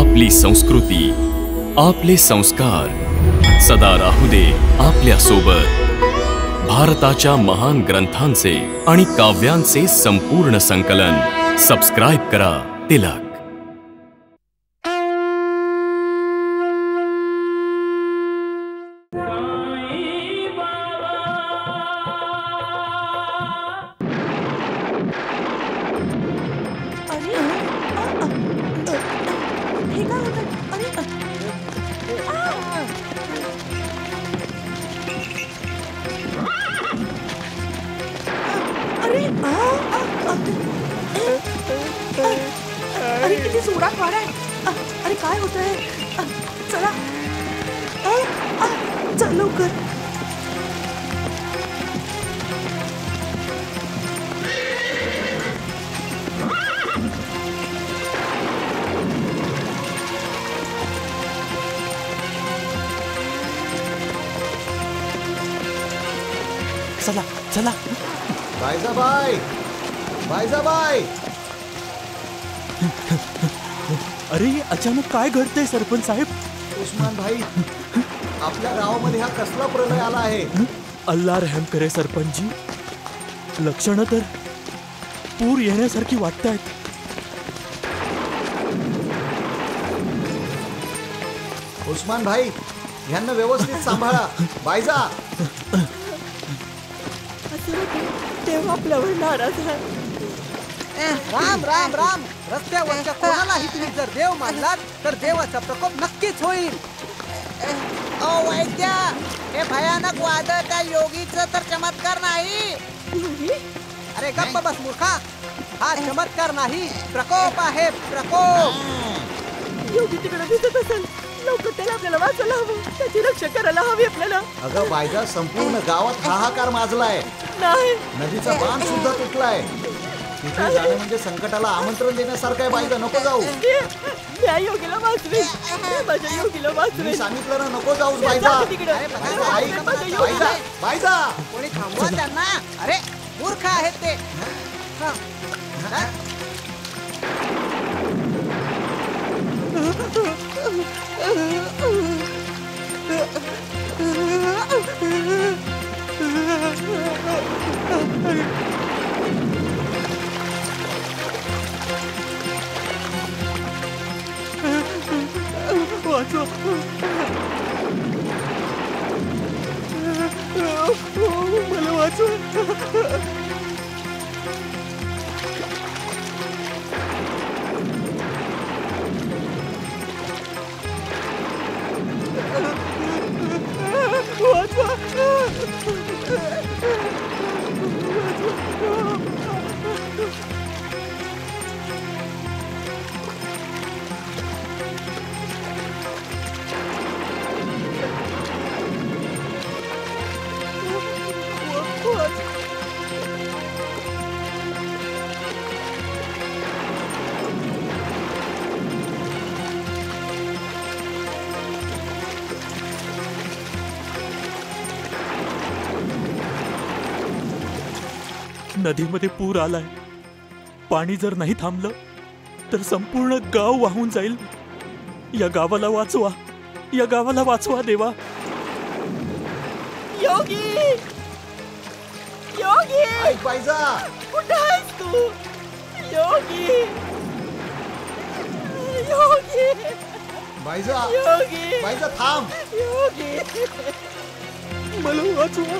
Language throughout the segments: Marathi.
आपली संस्कृती, आपले संस्कार सदा राहू दे आपल्या सोबत. भारताच्या महान ग्रंथांचे आणि काव्यांचे संपूर्ण संकलन. सबस्क्राइब करा तिलक. अरे किती जोरात वारा आहे. अरे काय होतंय? चला चल लवकर. चला चला. बायजाबाई, बायजाबाई. अरे अचानक काय घडतंय सरपंच साहेब? उस्मान भाई, आपल्या गावामध्ये हा कसला प्रलय आला आहे? अल्लाह रहम करे सरपंचजी. लक्षणं तर पूर येण्यासारखी वाटतायत. उस्मान भाई, ह्यांना व्यवस्थित सांभाळा. बायजा. देव आपल्यावर नाराज आहे. राम राम राम. रस्त्यावरच्या कोणालाही तुम्ही जर देव मानलात तर देवाचा प्रकोप नक्कीच होईल. ओ वैद्य, हे भयानक वादळ त्या योगीचं तर चमत्कार नाही. अरे गप्प बस मूर्खा. हा चमत्कार नाही, प्रकोप आहे, प्रकोप. योगी तिकडे दिसत असेल. लवकर त्याला आपल्याला वाचवायला हवं. त्याची रक्षा करायला हवी आपल्याला. अगं बायजा, संपूर्ण गावात हाहाकार माजलाय. नाही, नदीचा बांध सुद्धा तुटलाय. तिथे जाणं म्हणजे संकटाला आमंत्रण देण्यासारखं आहे. बायजा, नको जाऊ. त्या योगीला वाचवे. माझ्या योगीला वाचवे. मी सांगितलं ना, नको जाऊस बायजा. बायजा, बायजा. कोणी थांबवा त्यांना. अरे मूर्ख आहेत ते. मला वाचव. नदीमध्ये पूर आलाय. पाणी जर नाही थांबलं तर संपूर्ण गाव वाहून जाईल. या गावाला वाचवा, या गावाला वाचवा देवा. योगी, योगी, ऐक बायजा. कुठे आहेस तू? योगी, योगी, बायजा, योगी, बायजा थांब. योगी, मला वाचवा.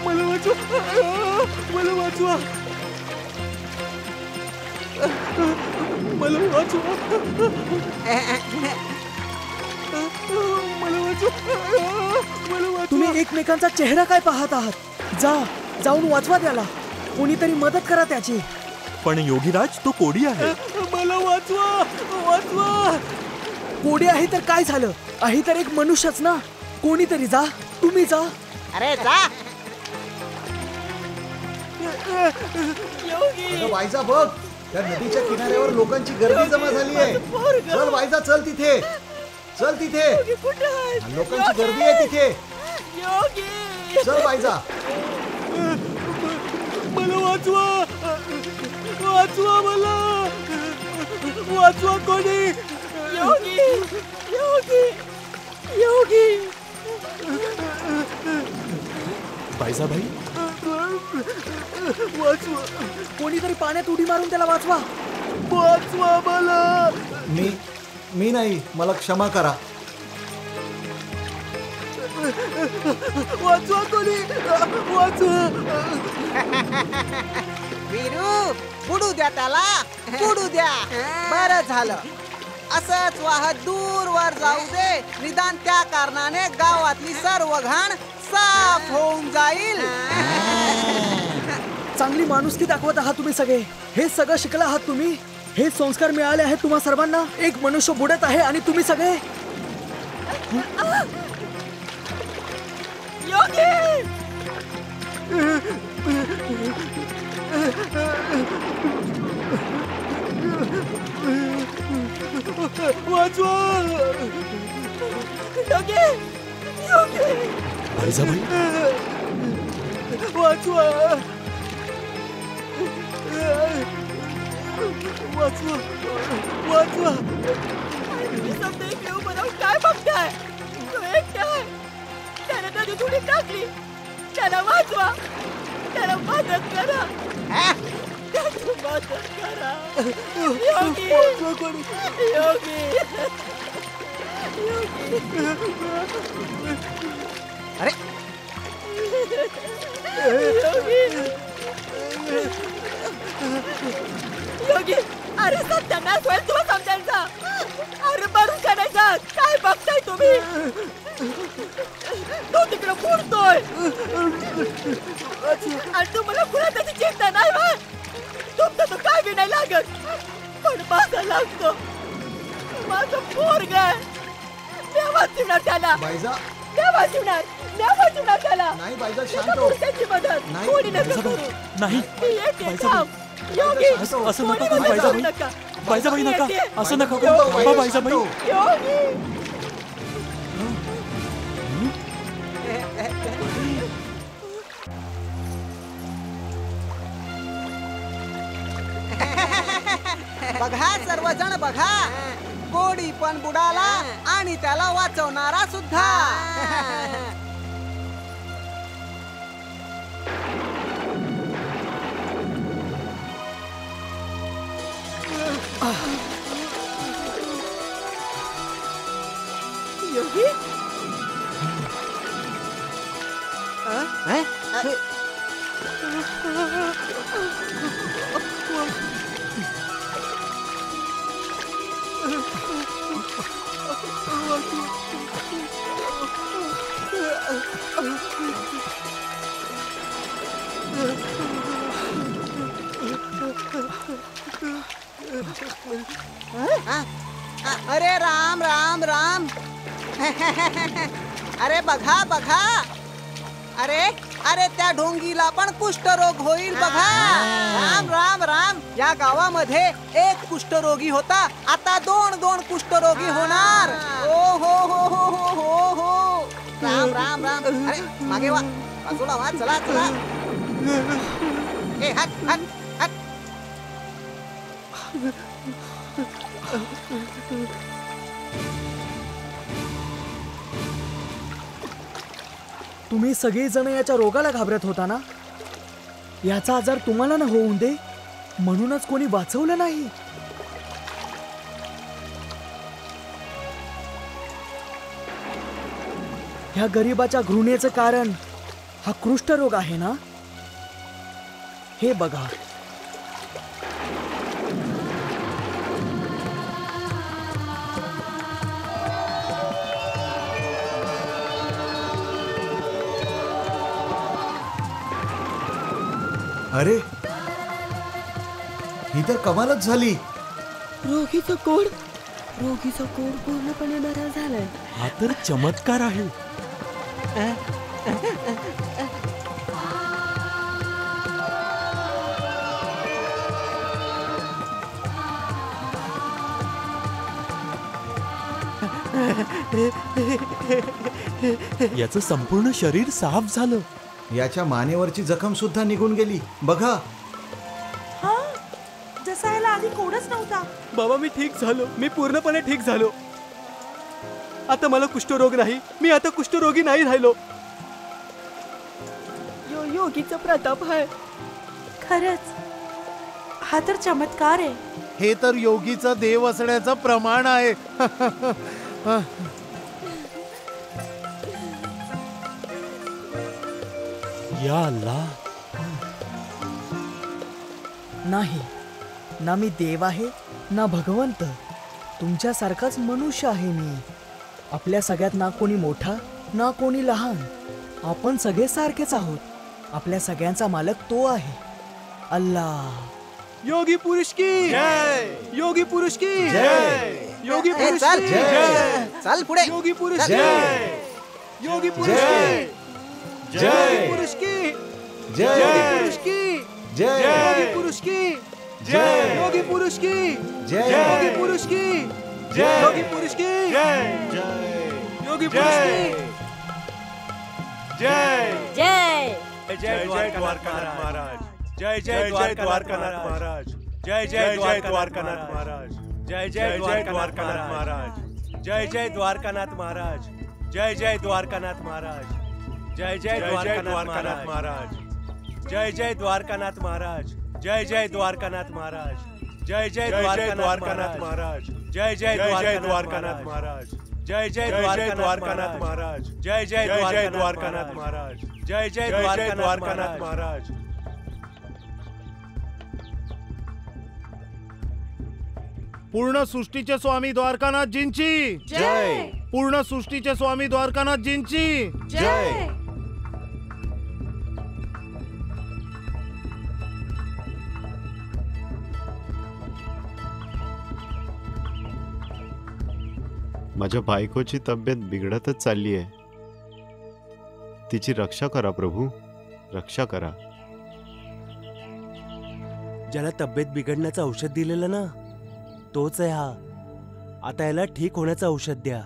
मला वाचवा. मला वाचवा. मला वाचवा. मला वाचवा. तुम्ही एकमेकांचा चेहरा काय पाहत आहात? जाऊन वाचवा त्याला. कोणीतरी मदत करा त्याची. पण योगीराज, तो कोडी आहे. मला वाचवा, वाचवा. कोडी आहे तर काय झालं? आहे तर एक मनुष्यच ना. कोणीतरी जा. तुम्ही जा. अरे जा. अगं बायजा, बघ, त्या नदीच्या किनाऱ्यावर लोकांची गर्दी जमा झाली आहे. चल बायजा, चल तिथे. चल तिथे. लोकांची गर्दी आहे तिथे. चल बायजा. मला वाचवा. वाचवा मला, वाचवा कोणी. योगी योगी योगी बायजाबाई, वाचवा, कोणीतरी पाण्यात उडी मारून त्याला वाचवा. वाचवा मला. मी नाही, मला क्षमा करा. वाचवा कोणी, वाचवा. वीरू, बुडू द्या त्याला, बुडू द्या. बरं झालं, असंच वाहत दूरवर जाऊ दे. निदान त्या कारणाने गावातली सर्व घाण साफ होऊन जाईल. चांगली माणुसकी दाखवत आहात तुम्ही सगळे. हे सगळं शिकला आहात तुम्ही. हे संस्कार मिळाले आहेत तुम्हा सर्वांना. एक मनुष्य बुडत आहे आणि तुम्ही सगळे. योगी वाचवा. योगी योगी बायजाबाई, वाचवा. वाचवा, वाचवा. तुम्ही समजा इकडे उभं राहून काय बघताय? तो एकटा आहे. त्याला नदीत उडी टाकली. त्याला वाचवा, त्याला मदत करा, त्याची मदत करा. योगी वाचवा कोणी. योगी योगी अरे योगी, अरे सत्यानाश होईल तुला समजायचा. अरे मरून का नाही जात? काय बघताय तुम्ही? तो तिकडे बुडतोय आणि तुम्हाला पुन्हा त्याची चिंता नाही होय. तुमचं तो काय बी नाही लागत, पण माझा लागतो. माझं पोरग देवा शिवणार त्याला, बायजा, देवा शिवणार त्याला. नाही बायजा, शांत हो. त्याची मदत नाही, कोणी नका बायजाबाई, करू. नाही. मी येते बायजाबाई, थांब. योगी असं नका कोणी करू नका बायजाबाई. नका. बायजाबाई नका, येते. असं नका शांत हो, करू. बायजाबाई. योगी बघा सर्वजण बघा, कोडी पण बुडाला आणि त्याला वाचवणारा सुद्धा. योगी अरे राम राम राम. अरे बघा बघा, अरे अरे त्या ढोंगीला पण कुष्ठरोग होईल बघा. राम राम राम. या गावामध्ये एक कुष्ठरोगी होता, आता दोन कुष्ठरोगी होणार. ओ हो हो हो हो हो हो. राम राम राम. अरे मागे वा, बाजूला वा, चला चला. ए हट हट हट. तुम्ही सगळेजण याच्या रोगाला घाबरत होता ना. याचा आजार तुम्हाला ना होऊन दे म्हणूनच कोणी वाचवलं नाही. ह्या गरीबाच्या घृणेचं कारण हा कुष्ठरोग आहे ना. हे बघा, अरे ही तर कमालच झाली. रोगीचा कोड पूर्णपणे बरा झालाय. हा तर चमत्कार आहे. याचं संपूर्ण शरीर साफ झालं. याच्या मानेवरची जखम सुद्धा निघून गेली. बघा, जसा याला आधी कोणच नव्हता. बाबा मी ठीक झालो, मी पूर्णपणे ठीक झालो. आता मला कुष्ठरोग नाही, मी आता कुष्ठरोगी नाही राहिलो. योगीचा प्रताप आहे. खरंच हा तर चमत्कार आहे. हे तर योगीचा देव असण्याचं प्रमाण आहे. या अल्लाह, नाही ना मी देव आहे ना भगवंत, तुमच्यासारखाच मनुष्य आहे मी. आपल्या सगळ्यात ना कोणी मोठा ना कोणी लहान, आपण सगळे सारखेच आहोत. आपल्या सगळ्यांचा मालक तो आहे, अल्लाह. योगी पुरुष की जय, योगी पुरुष की जय, योगी पुरुष चल की जय, चल पुढे. योगी पुरुष चल. जय, योगी पुरुष की जय, योगी पुरुष की जय, योगी पुरुष की जय, योगी पुरुष की जय, योगी पुरुष की जय, योगी पुरुष की जय, योगी पुरुष की जय, योगी पुरुष की जय जय द्वारकानाथ महाराज, जय जय द्वारकानाथ महाराज, जय जय द्वारकानाथ महाराज, जय जय द्वारकानाथ महाराज, जय जय द्वारकानाथ महाराज, जय जय द्वारकानाथ महाराज, जय जय द्वारकानाथ महाराज, जय जय द्वारकानाथ महाराज, जय जय द्वारकानाथ महाराज, जय जय द्वारकानाथ महाराज, जय जय द्वारकानाथ महाराज, जय जय द्वारकानाथ महाराज, जय जय द्वारकानाथ महाराज, जय जय द्वारकानाथ महाराज. पूर्ण सृष्टीचे स्वामी द्वारकानाथजींची जय, पूर्ण सृष्टीचे स्वामी द्वारकानाथजींची जय. माझ्या बायकोची तब्येत बिघडतच चालली आहे. तिची रक्षा करा प्रभू, रक्षा करा. ज्याला तब्येत बिघडण्याचं औषध दिलेलं ना, तोच आहे हा. आता याला ठीक होण्याचं औषध द्या.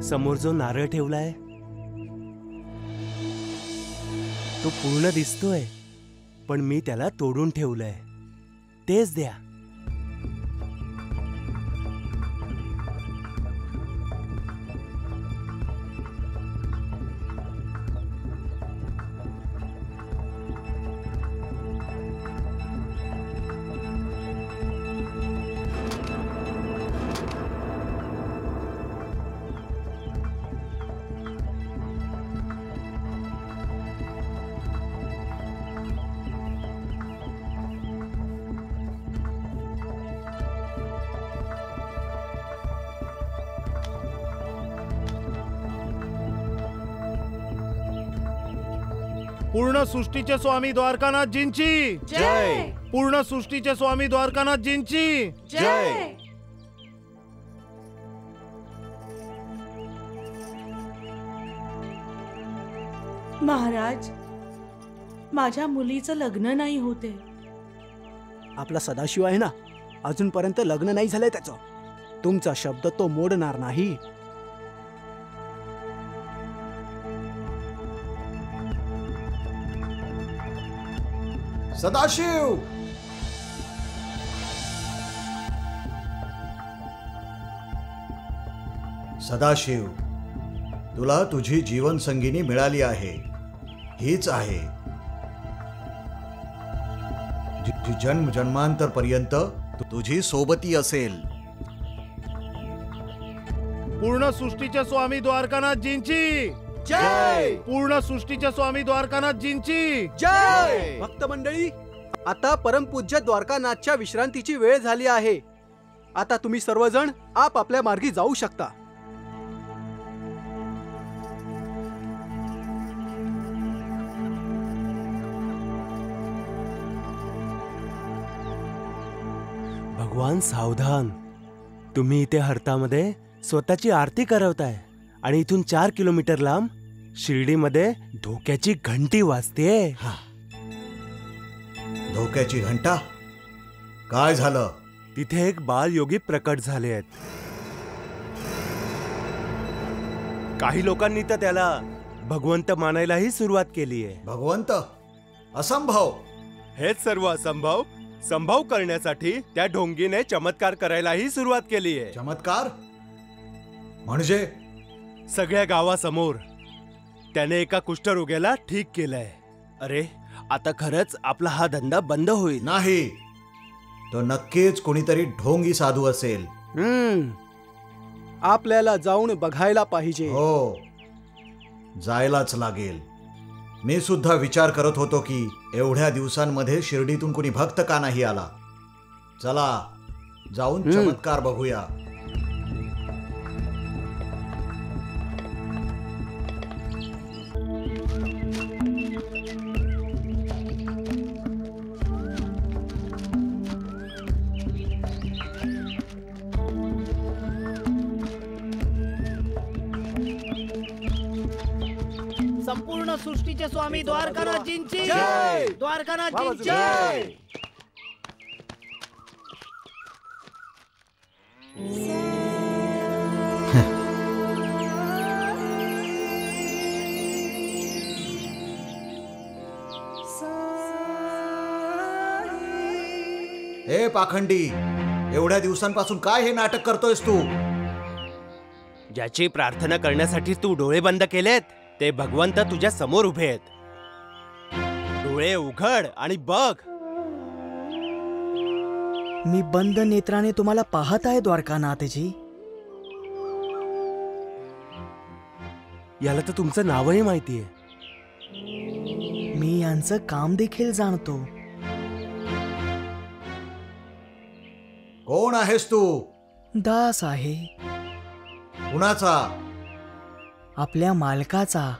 समोर जो नारळ ठेवलाय तो पूर्ण दिसतोय, पण मी त्याला तोडून ठेवलंय. तेच द्या. पूर्ण सृष्टीचे स्वामी द्वारकानाथजींची जय, पूर्ण सृष्टीचे स्वामी द्वारकानाथजींची जय. महाराज, माझ्या मुलीचं लग्न नाही होते. आपला सदाशिव आहे ना, अजूनपर्यंत लग्न नाही झालंय त्याचं. तुमचा शब्द तो मोडणार नाही. सदाशिव, सदाशिव, तुला तुझी जीवन संगिनी मिळाली आहे. हीच आहे जी जन्म जन्मांतर पर्यंत तुझी सोबती असेल. पूर्ण सृष्टीचे स्वामी द्वारकानाथजींची जय, पूर्ण सृष्टीचे स्वामी द्वारकानाथजींची जय. भक्त मंडळी, आता परमपूज्य द्वारकानाथच्या विश्रांतीची वेळ झाली आहे. आता तुम्ही सर्वजण आपापल्या मार्गी जाऊ शकता. भगवान सावधान. तुम्ही इथे हरतामध्ये स्वतःची आरती करवताय आणि इथून 4 किलोमीटर लांब शिर्डीमध्ये धोक्याची घंटी वाजतेय. धोक्याची घंटा? काय झालं? तिथे एक बालयोगी प्रकट झाले आहेत. काही लोकांनी तर त्याला भगवंत मानायलाही सुरुवात केली आहे. भगवंत? असंभव. हेच सर्व असंभव संभव करण्यासाठी त्या ढोंगीने चमत्कार करायलाही सुरुवात केली आहे. चमत्कार म्हणजे? सगळ्या गावासमोर त्याने एका कुष्ठरोग्याला ठीक केलंय. अरे आता खरंच आपला हा धंदा बंद होईल. नाही, तो नक्कीच कोणीतरी ढोंगी साधू असेल. आपल्याला जाऊन बघायला पाहिजे. हो, जायलाच लागेल. मी सुद्धा विचार करत होतो की एवढ्या दिवसांमध्ये शिर्डीतून कोणी भक्त का नाही आला. चला जाऊन चमत्कार बघूया. संपूर्ण सृष्टीचे स्वामी द्वारकानाथजींची जय. द्वारकानाथजींची जय. हे पाखंडी, एवढ्या दिवसांपासून काय हे नाटक करतोयस तू? ज्याची प्रार्थना करण्यासाठी तू डोळे बंद केलेत ते भगवंत तुझ्या समोर उभे आहेत. डोळे उघड आणि बघ. मी बंद नेत्राने तुम्हाला पाहत आहे द्वारकानाथजी. याला तर तुमचं नावही माहितीये. मी यांचं काम देखील जाणतो. कोण आहेस तू? दास आहे. कुणाचा? आपल्या मालकाचा.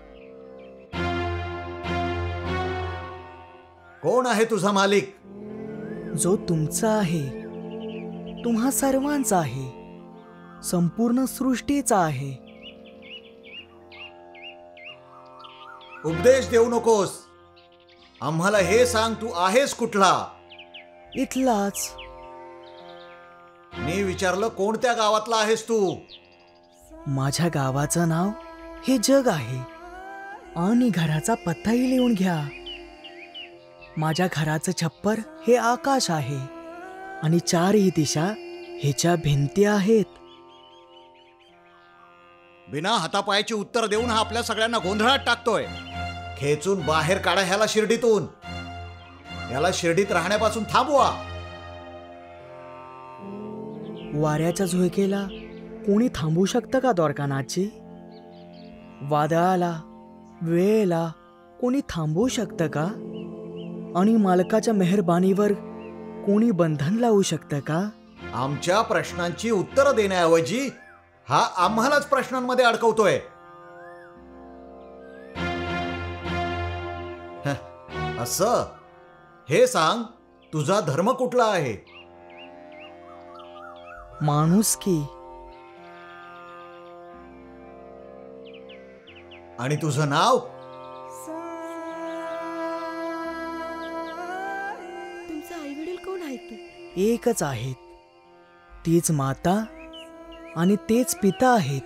कोण आहे तुझा मालिक? जो तुमचा आहे, तुम्हा सर्वांचा आहे, संपूर्ण सृष्टीचा आहे. उपदेश देऊ नकोस. आम्हाला हे सांग, तू आहेस कुठला? इथलाच. मी विचारलं कोणत्या गावातला आहेस तू? माझ्या गावाचं नाव हे जग आहे आणि घराचा पत्ताही लिहून घ्या. माझ्या घराचं छप्पर हे आकाश आहे आणि चारही दिशा ह्याच्या भिंती आहेत. बिना हातापायाची उत्तर देऊन हा आपल्या सगळ्यांना गोंधळात टाकतोय. खेचून बाहेर काढा ह्याला शिर्डीतून. याला शिर्डीत राहण्यापासून थांबवा. वाऱ्याच्या झुळकेला कोणी थांबवू शकतं का द्वारकानाथजी? वादळाला, वेळेला कोणी थांबवू शकतं का? आणि मालकाच्या मेहरबानीवर कोणी बंधन लावू शकतं का? आमच्या प्रश्नांची उत्तरं देण्याऐवजी हा आम्हालाच प्रश्नांमध्ये अडकवतोय. असं हे सांग, तुझा धर्म कुठला आहे? माणुसकी. आणि तुझं नाव? तुमचे आई वडील कोण आहेत? एकच आहेत. तीच माता आणि तेच पिता आहेत.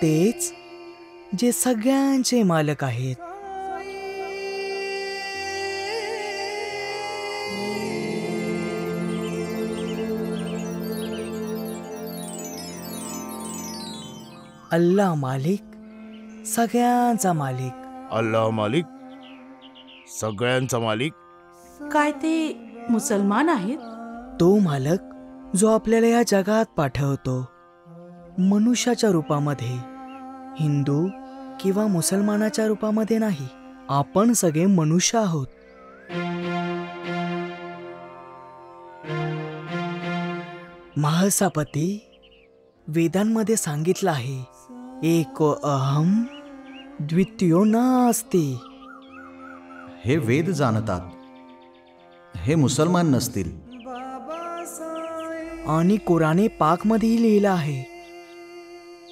तेच जे सगळ्यांचे मालक आहेत. अल्लाह मालिक, सगळ्यांचा मालिक. अल्लाह मालिक, सगळ्यांचा मालिक. काय ते मुसलमान आहेत? तो मालक जो आपल्याला या जगात पाठवतो, मनुष्याच्या रूपामध्ये, हिंदू किंवा मुसलमानाच्या रूपामध्ये नाही. आपण सगळे मनुष्य आहोत. महसापती, वेदांमध्ये सांगितलं आहे, एको अहम द्वितीयो नास्ति. हे वेद जाणतात, हे मुसलमान नसतील. आणि कुराणे पाक मध्ये लिहिलं आहे,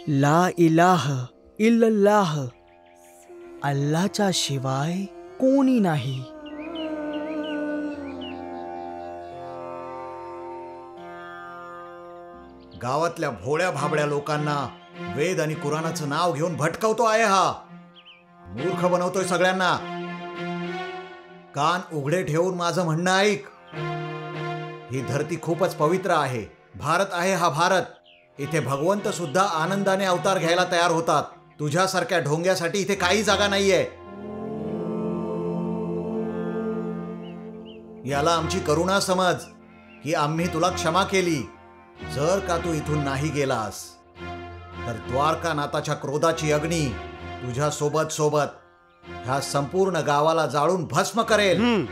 ला इलाह इल्लल्लाह, अल्लाच्या शिवाय कोणी नाही. गावातल्या भोळ्या भाबड्या लोकांना वेद आणि कुराणाचं नाव घेऊन भटकवतो आहे हा. मूर्ख बनवतोय सगळ्यांना. कान उघडे ठेवून माझं म्हणणं ऐक. ही धरती खूपच पवित्र आहे. भारत आहे हा भारत. इथे भगवंत सुद्धा आनंदाने अवतार घ्यायला तयार होतात. तुझ्यासारख्या ढोंग्यासाठी इथे काही जागा नाहीये. याला आमची करुणा समज की आम्ही तुला क्षमा केली. जर का तू इथून नाही गेलास तर द्वारकानाथाच्या क्रोधाची अग्नी तुझ्या सोबत सोबत ह्या संपूर्ण गावाला जाळून भस्म करेल.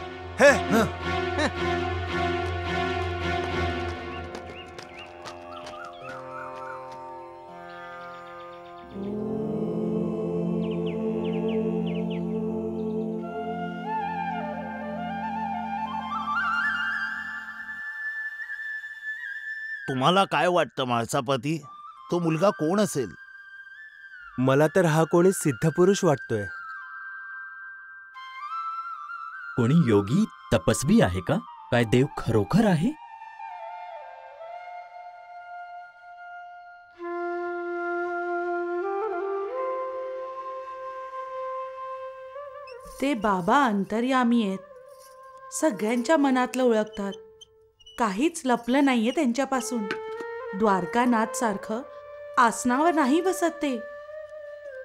तुम्हाला काय वाटतं माळसापती, तो मुलगा कोण असेल? मला तर हा कोणी सिद्धपुरुष वाटतोय. कोणी योगी तपस्वी आहे का? काय देव खरोखर आहे? ते बाबा अंतर्यामी आहेत. सगळ्यांच्या मनातलं ओळखतात. काहीच लपलं नाहीये त्यांच्यापासून. द्वारकानाथ सारखं आसनावर नाही बसत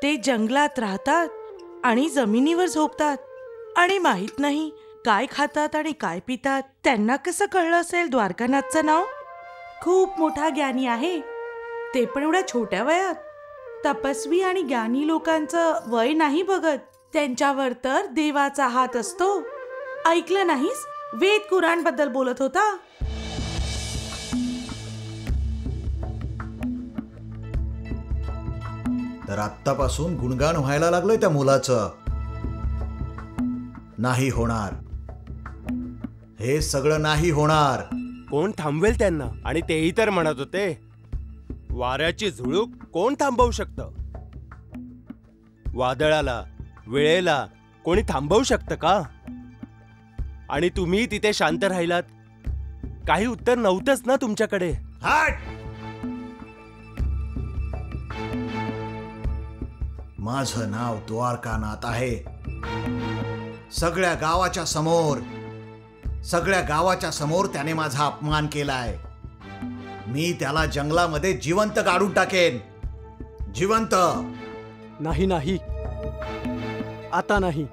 ते जंगलात राहतात आणि जमिनीवर झोपतात. आणि माहित नाही काय खातात आणि काय पितात. त्यांना कसं कळलं असेल द्वारकानाथचं नाव? खूप मोठा ज्ञानी आहे ते, पण एवढ्या छोट्या वयात. तपस्वी आणि ज्ञानी लोकांचं वय नाही बघत. त्यांच्यावर तर देवाचा हात असतो. ऐकलं नाहीस? वेद कुराण बद्दल बोलत होता. तर आत्तापासून गुणगान व्हायला लागलंय त्या मुलाचं. नाही होणार, हे सगळं नाही होणार. कोण थांबवेल त्यांना? आणि तेही तर म्हणत होते वाऱ्याची झुळूक कोण थांबवू शकतं? वादळाला, वेळेला कोणी थांबवू शकतं का? आणि तुम्ही तिथे शांत राहिलात. काही उत्तर नव्हतंच ना तुमच्याकडे. माझं नाव द्वारकानाथ आहे. सगळ्या गावाच्या समोर त्याने माझा अपमान केलाय. मी त्याला जंगलामध्ये जिवंत गाडून टाकेन. जिवंत. नाही नाही, आता नाही.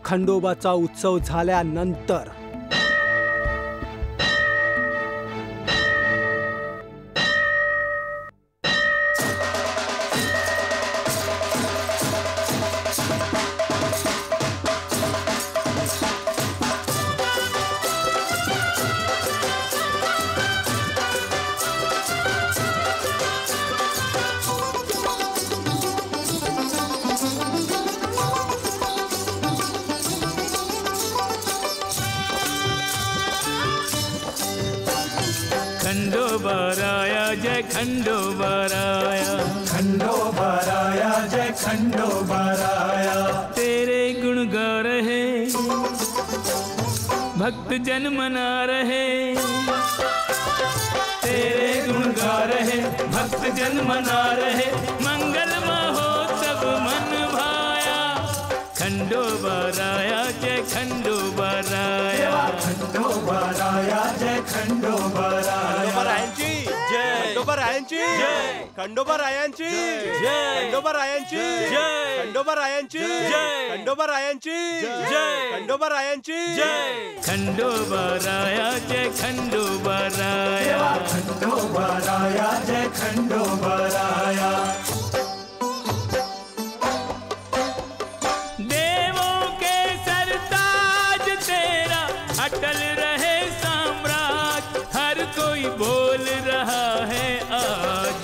खंडोबाचा उत्सव झाल्यानंतर. खंडोबाराया जय खंडोबाराया, खंडोबाराया जय खंडोबाराया। तेरे गुण गा रहे भक्त जन मना रहे, तेरे गुण गा रहे भक्त जन मना रहे। मंगल महोत्सव मन भाया, खंडोबाराया जय खंडोबाराया, खंडोबाराया जय खंडोबाराया। खंडोबारायांची जय, खंडोबारायांची जय, खंडोबारायांची जय, खंडोबारायांची जय, खंडोबारायांची जय, खंडोबारायांची जय, खंडोबाराया जय खंडोबाराया, खंडोबाराया जय खंडोबाराया। देवों के सरताज तेरा अटल रहे साम्राज्य, हर कोई बोल रहा है आज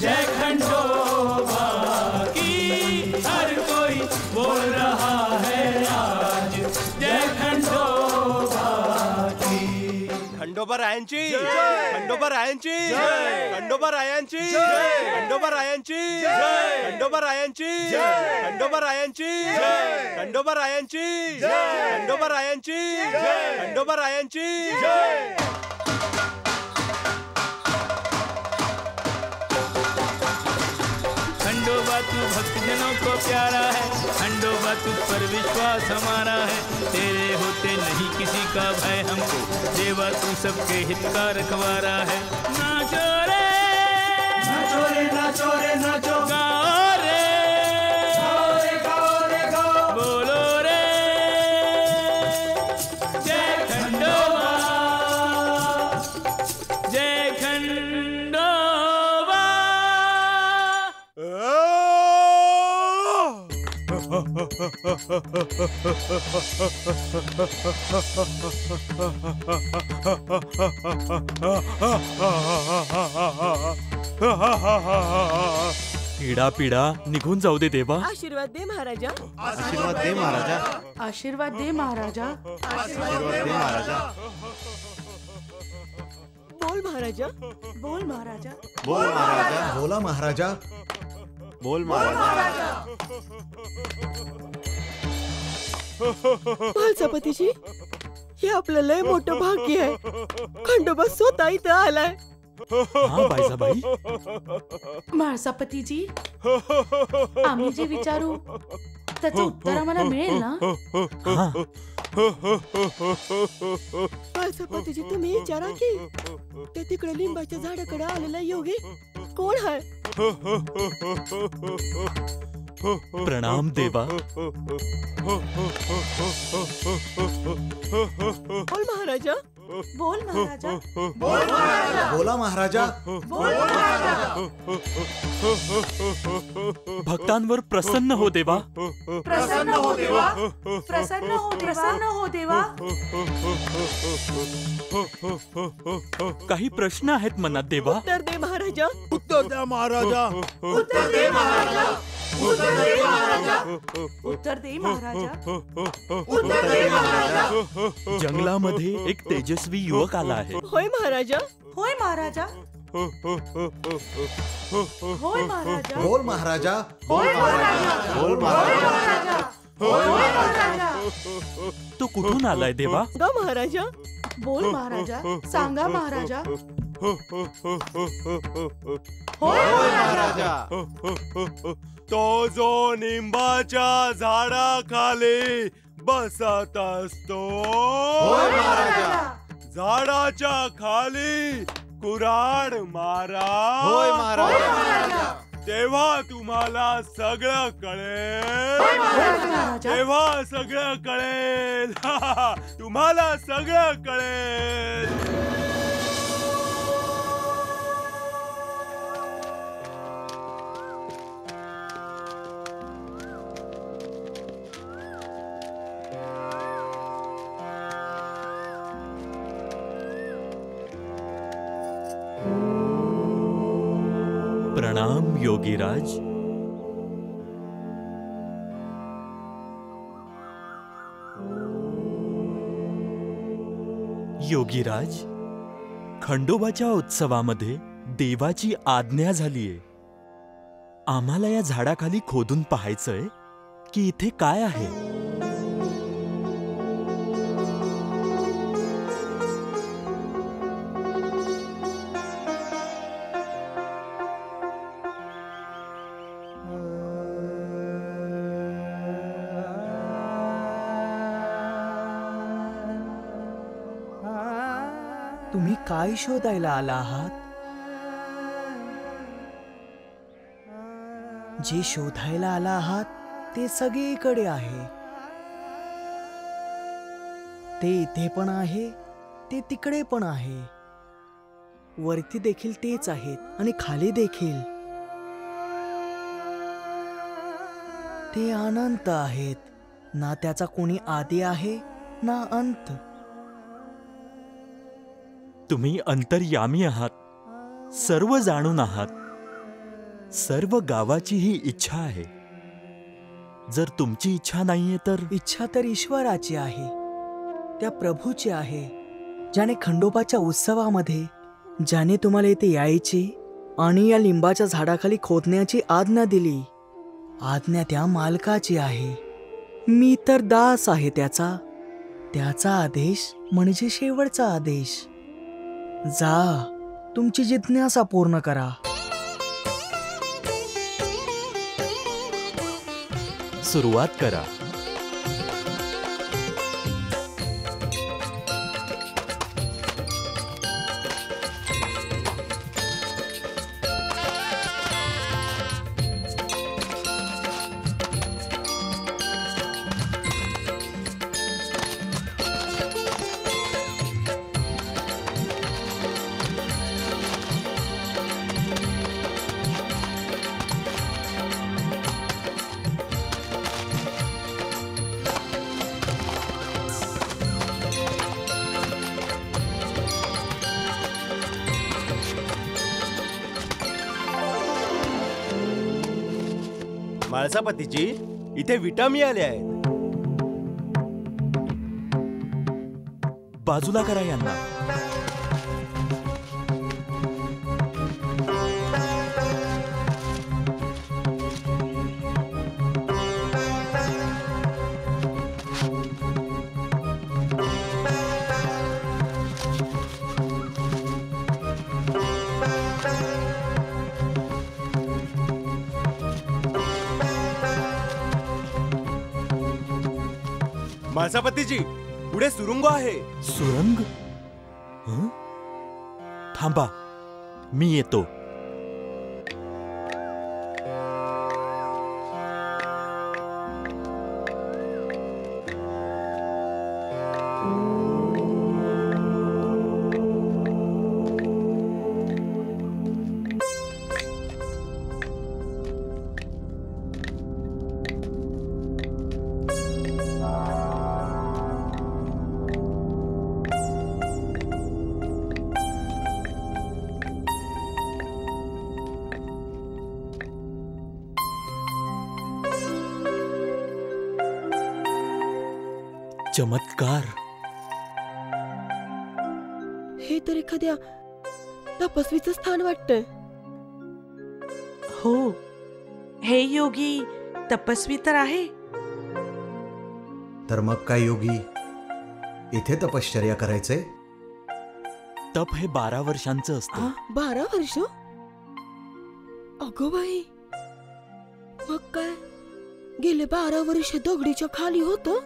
जय खंडोबा की, हर कोई बोल रहा है आज जय खंडोबा की। खंडोबारायांची जय, खंडोबारायांची जय, खंडोबारायांची जय, खंडोबारायांची जय, खंडोबारायांची जय, खंडोबारायांची जय, खंडोबारायांची जय, खंडोबारायांची जय, खंडोबारायांची जय। खंडोबा तू भक्तजनों को प्यारा है। खंडोबा तुझ पर विश्वास हमारा है, तेरे होते नहीं किसी का भय हमको, देवा तू सबके हित का रखवारा है। नाचो रे नाचो रे नाचो रे नाचो, गाओ रे गाओ रे गाओ रे गाओ, बोलो रे जय खंडोबा जय खंडोबा। पिढा पिढा निघून जाऊ दे देवा. आशीर्वाद दे महाराजा. आशीर्वाद दे महाराजा. आशीर्वाद दे महाराजा. आशीर्वाद दे महाराजा. बोल महाराजा. बोल महाराजा. बोल महाराजा. बोला महाराजा. बोल महाराजा. म्हाळसापतीजी, हे आपलं लय मोठं भाग्य आहे. खंडोबा स्वतः इथं आलाय. हा बायजाबाई. म्हाळसापतीजी, आम्ही जे विचारू त्याचं उत्तर आम्हाला मिळेल ना? म्हाळसापतीजी, तुम्ही विचारा की ते तिकडे लिंबाच्या झाडाकडे आलेला योगी कोण आहे? प्रणाम देवा. बोल महाराजा. बोल महाराजा. बोल महाराजा. बोला महाराजा. बोल महाराजा. भक्तांवर प्रसन्न हो देवा. प्रसन्न हो देवा. प्रसन्न हो प्रसन्न हो देवा. काही प्रश्न आहेत मनात देवा. उत्तर दे महाराजा. उत्तर द्या महाराजा. उत्तर दे महाराजा. उत्तर दे महाराजा. उत्तर दे महाराजा. उत्तर दे महाराजा. जंगलामध्ये एक तेजस्वी युवक आला आहे. होय महाराजा. होय महाराजा. होय महाराजा. बोल महाराजा. होय महाराजा. बोल महाराजा. होय महाराजा. तो कुठून आलाय देवा? गा महाराजा. बोल महाराजा. सांगा महाराजा. होय महाराजा. तो जो निंबाच्या झाडाखाली बसत असतो, होय महाराजा. झाडाच्या खाली कुऱ्हाड मारा, होय महाराजा. तेव्हा तुम्हाला सगळं कळेल. तेव्हा सगळं कळेल. तुम्हाला सगळं कळेल. प्रणाम योगीराज. योगीराज, खंडोबाच्या उत्सवामध्ये देवाची आज्ञा झालीये. आम्हाला या झाडाखाली खोदून पाहायचंय की इथे काय आहे. तुम्ही काय शोधायला आला आहात? जे शोधायला आला आहात ते सगळीकडे आहे. ते इथे पण आहे, ते तिकडे पण आहे. वरती देखील तेच आहेत आणि खाली देखील. ते अनंत आहेत. ना त्याचा कोणी आदी आहे ना अंत. तुम्ही अंतर्यामी आहात, सर्व जाणून आहात. सर्व गावाची ही इच्छा आहे. जर तुमची इच्छा नाहीये तर? इच्छा तर ईश्वराची आहे, त्या प्रभूची आहे, ज्याने खंडोबाच्या उत्सवामध्ये ज्याने तुम्हाला इथे यायची आणि या लिंबाच्या झाडाखाली खोदण्याची आज्ञा दिली. आज्ञा त्या मालकाची आहे. मी तर दास आहे त्याचा. त्याचा आदेश म्हणजे शेवटचा आदेश. जा, तुमची जिज्ञासा पूर्ण करा. सुरुवात करा. माळसापतीजी, इथे विटा मिळाल्या आहेत. बाजूला करा यांना. माळसापतीजी, पुढे सुरुंग आहे. सुरंग? हं? थांबा, मी येतो. चमत्कार. हे तर एखाद्या तपस्वीचं स्थान वाटतंय. हो, हे योगी तपस्वी तर आहे. तर मग काय योगी, इथे तपश्चर्या करायचे? तप हे 12 वर्षांचं असतं. 12 वर्ष? अगो बाई, मग काय गेले 12 वर्ष दगडीच्या खाली होतं?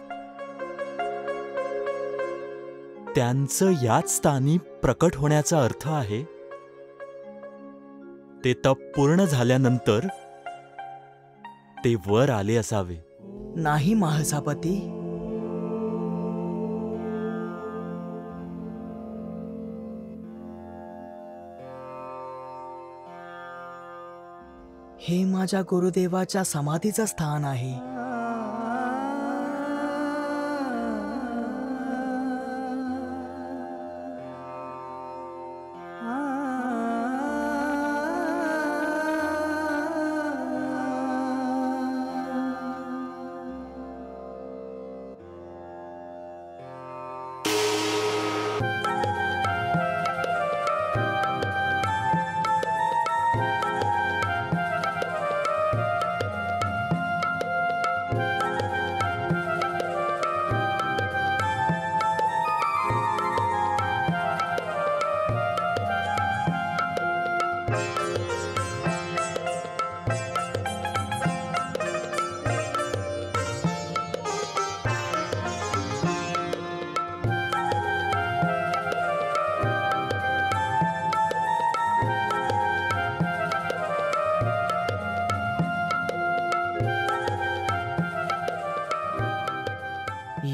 त्यांचं याच स्थानी प्रकट होण्याचा अर्थ आहे ते तप पूर्ण झाल्यानंतर ते वर आले असावे. नाही महासापती, हे माझ्या गुरुदेवाच्या समाधीचं स्थान आहे.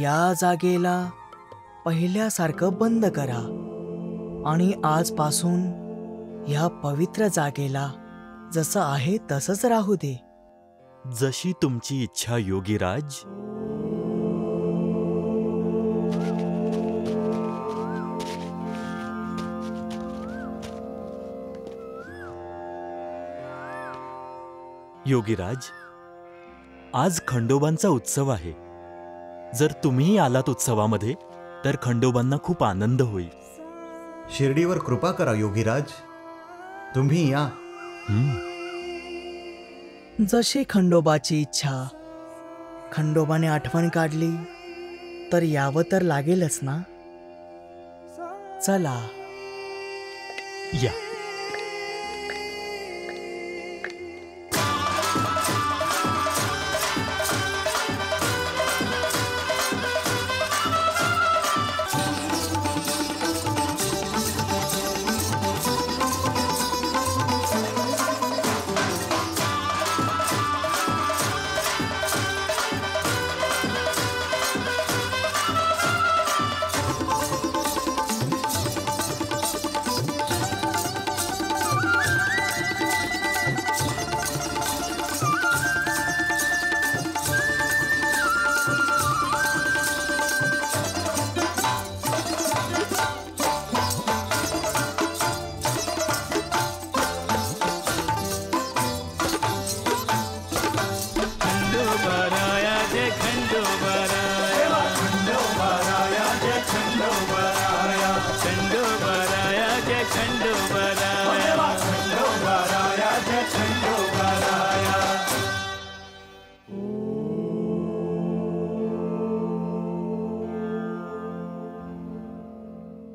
या जागेला पहिल्यासारखं बंद करा आणि आजपासून या पवित्र जागेला जसं आहे तसंच राहू दे. जशी तुमची इच्छा योगीराज. योगीराज, आज खंडोबांचा उत्सव आहे. जर तुम्ही आलात उत्सवामध्ये तर खंडोबांना खूप आनंद होईल. शिर्डीवर कृपा करा योगीराज, तुम्ही या. जशी खंडोबाची इच्छा. खंडोबाने आठवण काढली तर यावं तर लागेलच ना. चला या.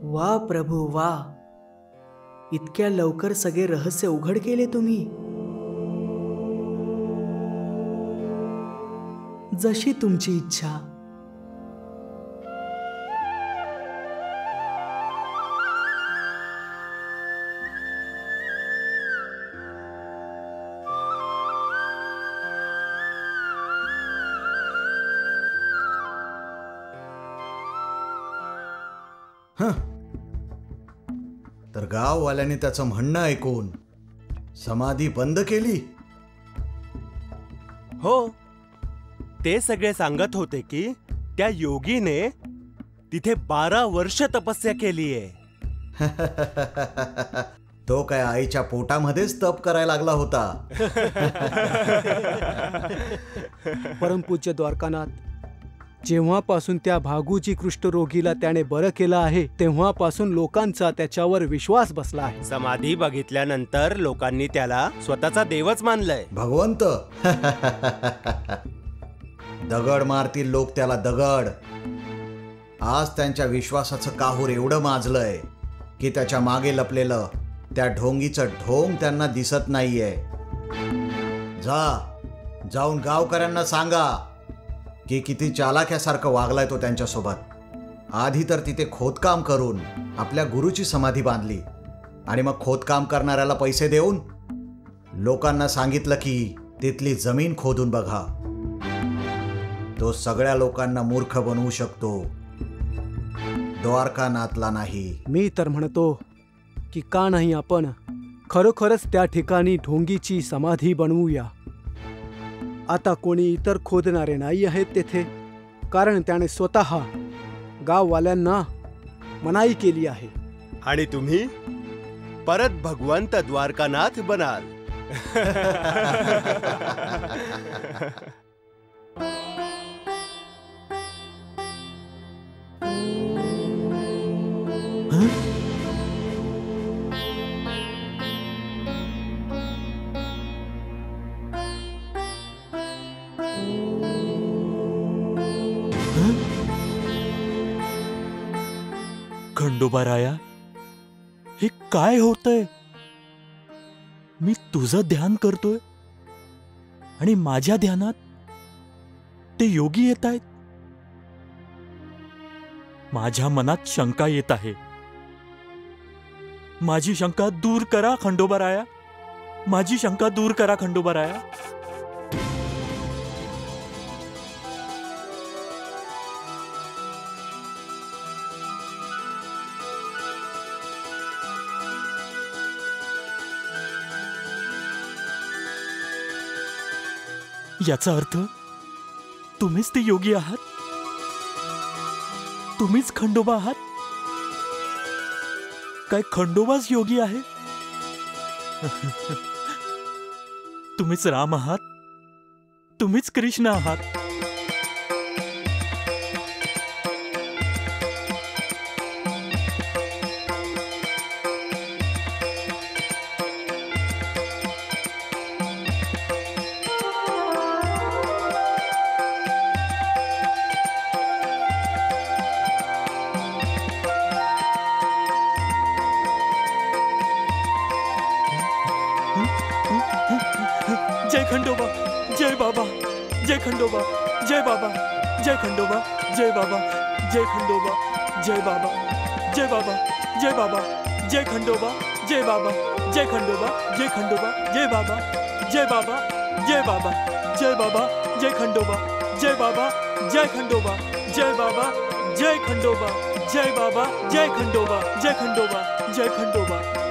वा प्रभू वा, इतक्या लवकर सगळे रहस्य उघड केले तुम्ही. जशी तुमची इच्छा. तर गाववाल्याने त्याचं म्हणणं ऐकून समाधी बंद केली. हो, ते सगळे सांगत होते की त्या योगीने तिथे 12 वर्ष तपस्या केलीये. तो काय आईच्या पोटामध्येच तप करायला लागला होता. परमपूज्य द्वारकानाथ, जेव्हापासून त्या भागूजी कुष्ठरोगीला त्याने बरं केलं आहे तेव्हापासून लोकांचा त्याच्यावर विश्वास बसला आहे. समाधी बघितल्यानंतर लोकांनी त्याला स्वतःचा देवच मानलंय. भगवंत. दगड मारतील लोक त्याला दगड. आज त्यांच्या विश्वासाचं काहूर एवढं माजलंय की त्याच्या मागे लपलेलं त्या ढोंगीचं ढोंग त्यांना दिसत नाहीये. जाऊन गावकऱ्यांना सांगा की किती चालाख्यासारखं वागलाय तो त्यांच्यासोबत. आधी तर तिथे खोदकाम करून आपल्या गुरुची समाधी बांधली आणि मग खोदकाम करणाऱ्याला पैसे देऊन लोकांना सांगितलं की तिथली जमीन खोदून बघा. तो सगळ्या लोकांना मूर्ख बनवू शकतो, द्वारकानाथला नाही. मी तर म्हणतो की का नाही आपण खरोखरच त्या ठिकाणी ढोंगीची समाधी बनवूया. आता कोणी इतर खोदणारे नाही आहेत तेथे, कारण त्याने स्वतः गाववाल्यांना मनाई केली आहे. आणि तुम्ही परत भगवंत द्वारकानाथ बनाल. खंडोबाराया, हे काय होतंय? मी तुझं ध्यान करतोय आणि माझ्या ध्यानात ते योगी येत आहेत. माझ्या मनात शंका येत आहे. माझी शंका दूर करा खंडोबाराया, माझी शंका दूर करा खंडोबाराया. याचा अर्थ तुम्हीच ते योगी आहात, तुम्हीच खंडोबा आहात. काय खंडोबाच योगी आहे? तुम्हीच राम आहात, तुम्हीच कृष्ण आहात. जय खंडोबा, जय बाबा, जय खंडोबा, जय बाबा, जय खंडोबा, जय बाबा, जय खंडोबा, जय बाबा, जय बाबा, जय बाबा, जय खंडोबा, जय बाबा, जय खंडोबा, जय खंडोबा, जय बाबा, जय बाबा, जय बाबा, जय बाबा, जय खंडोबा, जय बाबा, जय खंडोबा, जय बाबा, जय खंडोबा, जय बाबा, जय खंडोबा, जय खंडोबा, जय खंडोबा.